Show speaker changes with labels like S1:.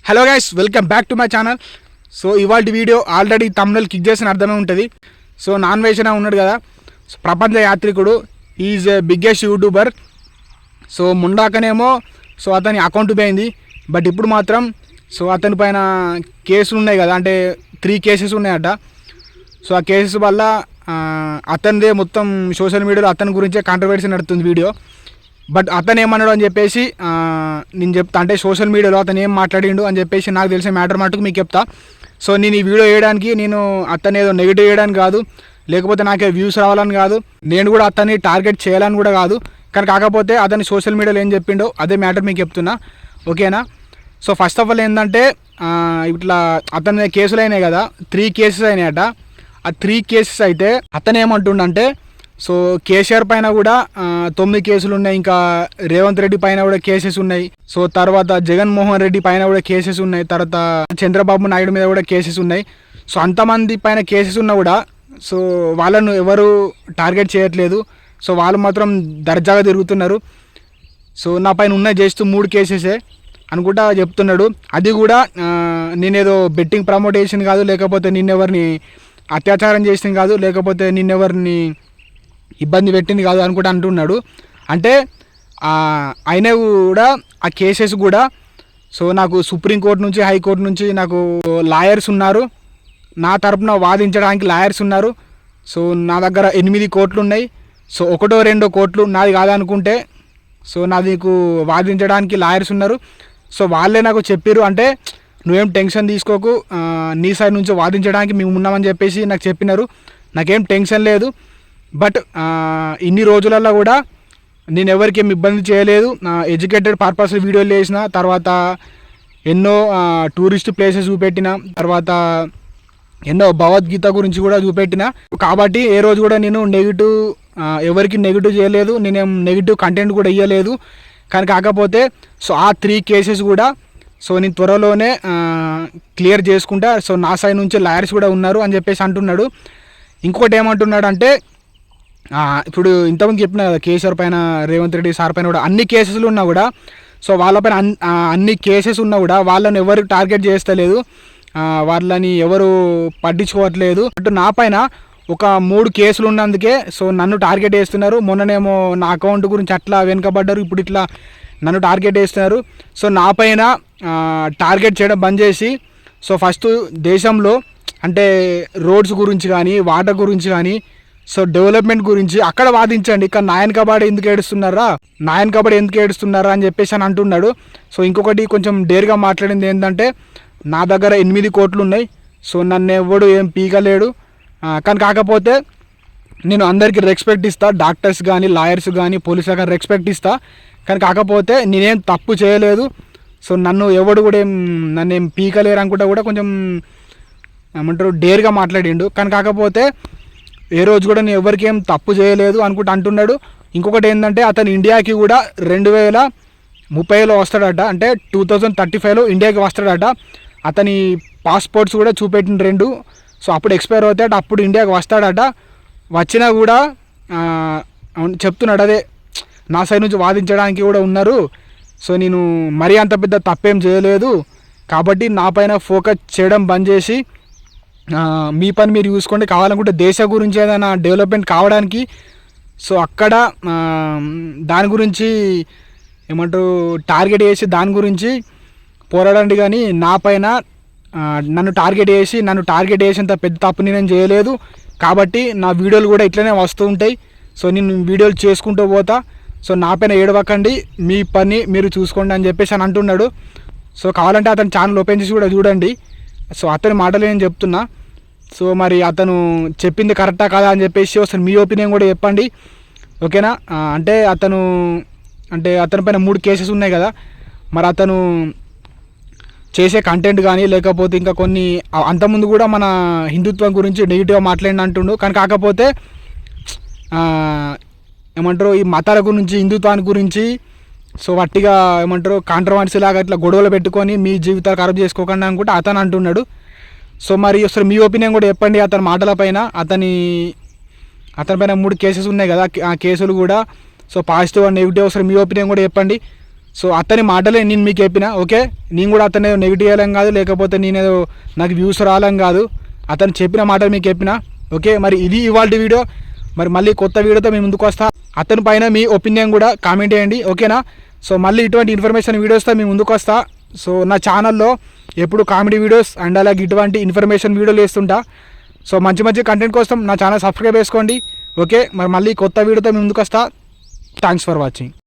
S1: Hello guys, welcome back to my channel. So ఇవాళ video already thumbnail click చేసిన అర్థమే ఉంటుంది. సో నాన్ వేషణ ఉన్నాడు కదా, సో ప్రపంచ యాత్రికుడు, is a biggest YouTuber. So ముందాకనేమో సో అతని అకౌంట్ పోయింది, బట్ ఇప్పుడు మాత్రం సో అతని పైన కేసులు ఉన్నాయి కదా, అంటే 3 కేసెస్ ఉన్నాయట. సో ఆ కేసెస్ వల్ల అతనిదే మొత్తం సోషల్ మీడియాలో అతని గురించే కాంట్రవర్సీ నడుతుంది వీడియో. బట్ అతను ఏమన్నాడు అని చెప్పేసి నేను చెప్తా, అంటే సోషల్ మీడియాలో అతను ఏం మాట్లాడిండు అని చెప్పేసి నాకు తెలిసే మ్యాటర్ మటుకు మీకు చెప్తా. సో నేను ఈ వీడియో వేయడానికి నేను అతను ఏదో నెగిటివ్ వేయడానికి కాదు, లేకపోతే నాకే వ్యూస్ రావాలని కాదు, నేను కూడా అతన్ని టార్గెట్ చేయాలని కూడా కాదు. కానీ కాకపోతే అతని సోషల్ మీడియాలో ఏం చెప్పిండో అదే మ్యాటర్ మీకు చెప్తున్నా, ఓకేనా? సో ఫస్ట్ ఆఫ్ ఆల్ ఏంటంటే ఇట్లా అతని కేసులు అయినాయి కదా, 3 కేసెస్ అయినాయట. ఆ 3 కేసెస్ అయితే అతను ఏమంటుండంటే, సో కేసీఆర్ పైన కూడా 9 కేసులు ఉన్నాయి, ఇంకా రేవంత్ రెడ్డి పైన కూడా కేసెస్ ఉన్నాయి, సో తర్వాత జగన్మోహన్ రెడ్డి పైన కూడా కేసెస్ ఉన్నాయి, తర్వాత చంద్రబాబు నాయుడు మీద కూడా కేసెస్ ఉన్నాయి. సో అంతమంది పైన కేసెస్ ఉన్నా కూడా సో వాళ్ళను ఎవరు టార్గెట్ చేయట్లేదు. సో వాళ్ళు మాత్రం దర్జాగా తిరుగుతున్నారు. సో నా పైన ఉన్నాయి జస్ట్ 3 కేసెసే అనుకుంటా చెప్తున్నాడు. అది కూడా నేనేదో బెట్టింగ్ ప్రమోట్ చేసింది కాదు, లేకపోతే నిన్నెవరిని అత్యాచారం చేసింది కాదు, లేకపోతే నిన్నెవరిని ఇబ్బంది పెట్టింది కాదు అనుకుంటా అంటున్నాడు. అంటే అయినా కూడా ఆ కేసెస్ కూడా సో నాకు సుప్రీంకోర్టు నుంచి, హైకోర్టు నుంచి నాకు లాయర్స్ ఉన్నారు, నా తరపున వాదించడానికి లాయర్స్ ఉన్నారు. సో నా దగ్గర 8 కోట్లు ఉన్నాయి. సో 1-2 కోట్లు నాది కాదనుకుంటే సో నాకు వాదించడానికి లాయర్స్ ఉన్నారు. సో వాళ్ళే నాకు చెప్పారు, అంటే నువ్వేం టెన్షన్ తీసుకోకు, నీ సైడ్ నుంచి వాదించడానికి మేము ఉన్నామని చెప్పేసి నాకు చెప్పినారు. నాకేం టెన్షన్ లేదు. బట్ ఇన్ని రోజులలో కూడా నేను ఎవరికి ఏమి ఇబ్బంది చేయలేదు. ఎడ్యుకేటెడ్ పర్పస్ వీడియోలు చేసిన, తర్వాత ఎన్నో టూరిస్ట్ ప్లేసెస్ చూపెట్టిన, తర్వాత ఎన్నో భగవద్గీత గురించి కూడా చూపెట్టిన. కాబట్టి ఏ రోజు కూడా నేను నెగిటివ్ ఎవరికి నెగిటివ్ చేయలేదు, నేనేం నెగిటివ్ కంటెంట్ కూడా ఇవ్వలేదు. కానీ కాకపోతే సో ఆ 3 కేసెస్ కూడా సో నేను త్వరలోనే క్లియర్ చేసుకుంటా. సో నా సైడ్ నుంచి లాయర్స్ కూడా ఉన్నారు అని చెప్పేసి అంటున్నాడు. ఇంకొకటి ఏమంటున్నాడు అంటే, ఇప్పుడు ఇంతకుముందు చెప్పిన కదా కేసీఆర్ పైన, రేవంత్ రెడ్డి సార్ పైన కూడా అన్ని కేసెస్లు ఉన్నా కూడా సో వాళ్ళపైన అన్ని కేసెస్ ఉన్నా కూడా వాళ్ళని ఎవరు టార్గెట్ చేస్తలేదు, వాళ్ళని ఎవరు పట్టించుకోవట్లేదు. అటు నా పైన ఒక 3 కేసులు ఉన్నందుకే సో నన్ను టార్గెట్ చేస్తున్నారు. మొన్ననేమో నా అకౌంట్ గురించి అట్లా వెనుకబడ్డారు, ఇప్పుడు ఇట్లా నన్ను టార్గెట్ చేస్తున్నారు. సో నా పైన టార్గెట్ చేయడం బంద్ చేసి సో ఫస్ట్ దేశంలో అంటే రోడ్స్ గురించి కానీ, వాటర్ గురించి కానీ, సో డెవలప్మెంట్ గురించి అక్కడ వాదించండి. ఇక్కడ నాయన్ కబాడీ ఎందుకు ఏడుస్తున్నారా అని చెప్పేసి అని అంటున్నాడు. సో ఇంకొకటి కొంచెం డేర్గా మాట్లాడింది ఏంటంటే, నా దగ్గర 8 కోట్లు ఉన్నాయి, సో నన్ను ఎవడు ఏం పీకలేడు. కానీ కాకపోతే నేను అందరికీ రెస్పెక్ట్ ఇస్తా, డాక్టర్స్ కానీ, లాయర్స్ కానీ, పోలీసులు కానీ రెస్పెక్ట్ ఇస్తా. కానీ కాకపోతే నేనేం తప్పు చేయలేదు, సో నన్ను ఎవడు కూడా నన్ను ఏం పీకలేరు అనుకుంటా కూడా కొంచెం ఏమంటారు డేర్గా మాట్లాడిండు. కానీ కాకపోతే ఏ రోజు కూడా నేను ఎవరికి ఏం తప్పు చేయలేదు అనుకుంటా అంటున్నాడు. ఇంకొకటి ఏంటంటే, అతను ఇండియాకి కూడా 2030లో వస్తాడట, అంటే 2035లో ఇండియాకి వస్తాడట. అతని పాస్పోర్ట్స్ కూడా చూపెట్టిన 2, సో అప్పుడు ఎక్స్పైర్ అవుతాడట, అప్పుడు ఇండియాకి వస్తాడట. వచ్చినా కూడా చెప్తున్నాడు అదే, నా సైడ్ నుంచి వాదించడానికి కూడా ఉన్నారు. సో నేను మరీ అంత పెద్ద తప్పేం చేయలేదు, కాబట్టి నా పైన ఫోకస్ చేయడం బంద్ చేసి మీ పని మీరు చూసుకోండి. కావాలనుకుంటే దేశ గురించి ఏదైనా డెవలప్మెంట్ కావడానికి సో అక్కడ దాని గురించి ఏమంటారు టార్గెట్ చేసి దాని గురించి పోరాడండి. కానీ నా పైన నన్ను టార్గెట్ చేసేంత పెద్ద తప్పు నేను చేయలేదు. కాబట్టి నా వీడియోలు కూడా ఇట్లనే వస్తూ ఉంటాయి. సో నేను వీడియోలు చేసుకుంటూ పోతా. సో నా పైన ఏడవకండి, మీ పని మీరు చూసుకోండి అని చెప్పేసి అని అంటున్నాడు. సో కావాలంటే అతని ఛానల్ ఓపెన్ చేసి కూడా చూడండి. సో అతని మాటలు నేను చెప్తున్నా. సో మరి అతను చెప్పింది కరెక్టా కాదా అని చెప్పేసి అసలు మీ ఒపీనియన్ కూడా చెప్పండి, ఓకేనా? అంటే అతని పైన 3 కేసెస్ ఉన్నాయి కదా, మరి అతను చేసే కంటెంట్ కానీ, లేకపోతే ఇంకా కొన్ని అంతకుముందు కూడా మన హిందుత్వం గురించి నెగిటివ్గా మాట్లాడిన అంటుండు. కానీ కాకపోతే ఏమంటారు ఈ మతాల గురించి, హిందుత్వాన్ని గురించి సో వట్టిగా ఏమంటారు కాంట్రవర్సీ లాగా ఇట్లా గొడవలు పెట్టుకొని మీ జీవితాలు ఖరాబ్ చేసుకోకుండా అనుకుంటే అతను అంటున్నాడు. సో మరి అసలు మీ ఒపీనియన్ కూడా చెప్పండి అతని మాటల పైన. అతని పైన 3 కేసెస్ ఉన్నాయి కదా, ఆ కేసులు కూడా సో పాజిటివ్ అండ్ నెగిటివ్, అసలు మీ ఒపీనియన్ కూడా చెప్పండి. సో అతని మాటలే నేను మీకు చెప్పిన. ఓకే, నేను కూడా అతను నెగిటివ్ అయ్యాం కాదు, లేకపోతే నేనేదో నాకు వ్యూస్ రాలేం కాదు, అతను చెప్పిన మాటలు మీకు చెప్పిన. ఓకే, మరి ఇది ఇవాళ వీడియో. మరి మళ్ళీ కొత్త వీడియోతో మేము ముందుకు వస్తా. అతని పైన మీ ఒపీనియన్ కూడా కామెంట్ చేయండి. ఓకేనా? సో మళ్ళీ ఇటువంటి ఇన్ఫర్మేషన్ వీడియోస్తో మేము ముందుకు వస్తా. సో నా ఛానల్లో ఎప్పుడు కామెడీ వీడియోస్ అండ్ అలాగే ఇటువంటి ఇన్ఫర్మేషన్ వీడియోలు వేస్తుంటా. సో మంచి మంచి కంటెంట్ కోసం నా ఛానల్ సబ్స్క్రైబ్ చేసుకోండి. ఓకే, మరి మళ్ళీ కొత్త వీడియోతో మేము ముందుకు వస్తా. Thanks for watching.